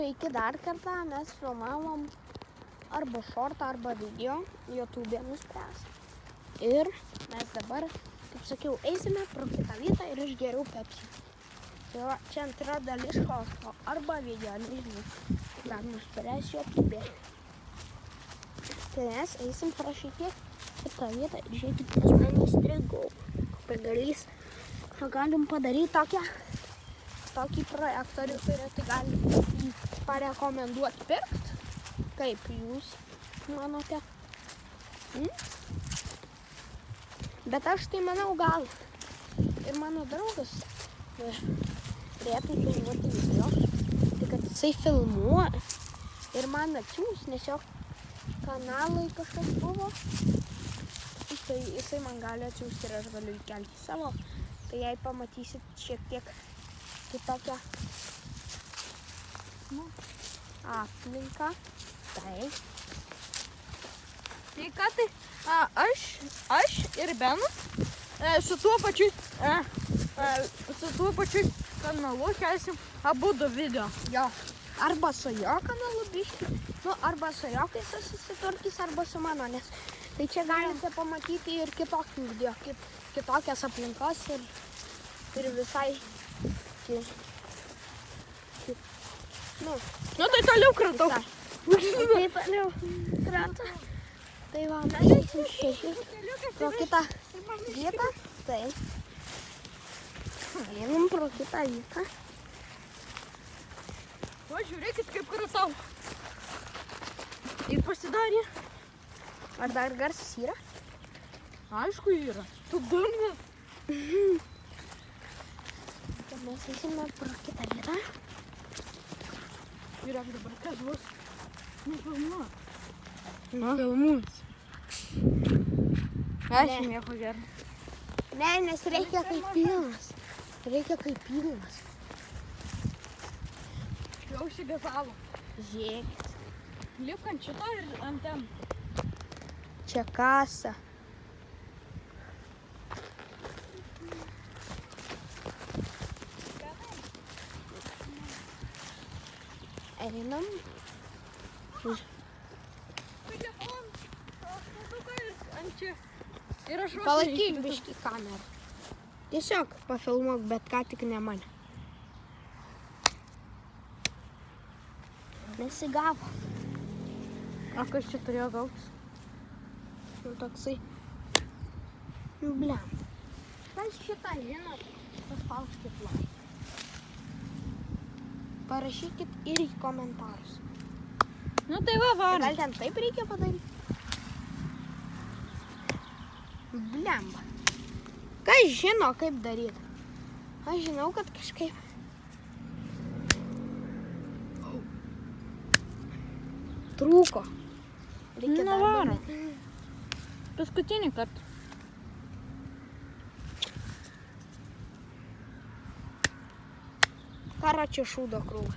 Iki dar kartą mes filmavom arba shortą, arba video, YouTube nuspręs. Ir mes dabar, kaip sakiau, eisime pro kitą vietą ir aš geriau Pepsi. Tai va, čia antra dalis shorto, arba video, nežinau, dar nuspręs YouTube. Tai mes eisim prašyti kitą vietą ir žiūrėkit, nes man įstrigau. Pagalys, galim padaryti tokį projektorių, kurį tai galim parekomenduoti pirkt. Kaip jūs manote? Bet aš tai manau gal. Ir mano draugas turėtų filmuoti video. Tai kad jisai filmuoja ir man atsiūs, nes jo kanalai kažkas buvo. Tai jisai man gali atsiųsti ir aš galiu įkelti savo. Tai jei pamatysit šiek tiek kitokią aplinką. Tai ką tai? Aš ir Benas su tuo pačiu kanalu kelsim abudu video. Jo. Arba su jo kanalu biškį, arba su jo, kai susitvarkys, arba su mano, nes tai čia galite pamatyti ir kitokių video, kitokias aplinkas ir visai tai toliau kratau. Tai toliau kratau. Tai va, mes eisim šešis pro kitą vietą. Tai. Einam pro kitą vietą. Va, žiūrėkit, kaip kratau. Ir pasidarė. Ar dar garsas yra? Aišku, yra. Tu durna. Mes eisime pro kitą vietą. Žiūrėk dabar, kas bus. Nufilmuos. Nufilmuos. Aš nieko gero. Ne, nes reikia kaip pilnas. Jau užsigatavo. Žiūrėkit. Lipk ant šito ir ant ten. Čia kasa. Einam. Palaikyk biškį kamerą. Tiesiog pafilmuok, bet ką tik ne mane. Nesigavo. O kas čia turėjo gautis? Toksai. Bliam. Kas šitą žinot, paspauskit like. Parašykit ir į komentarus. Tai va, varom. Gal ten taip reikia padaryti? Blemba. Kas žino, kaip daryti? Aš žinau, kad kažkaip... Trūko. Reikia dar bandyti. Paskutinį kartą. Karo čia šūdo krūva.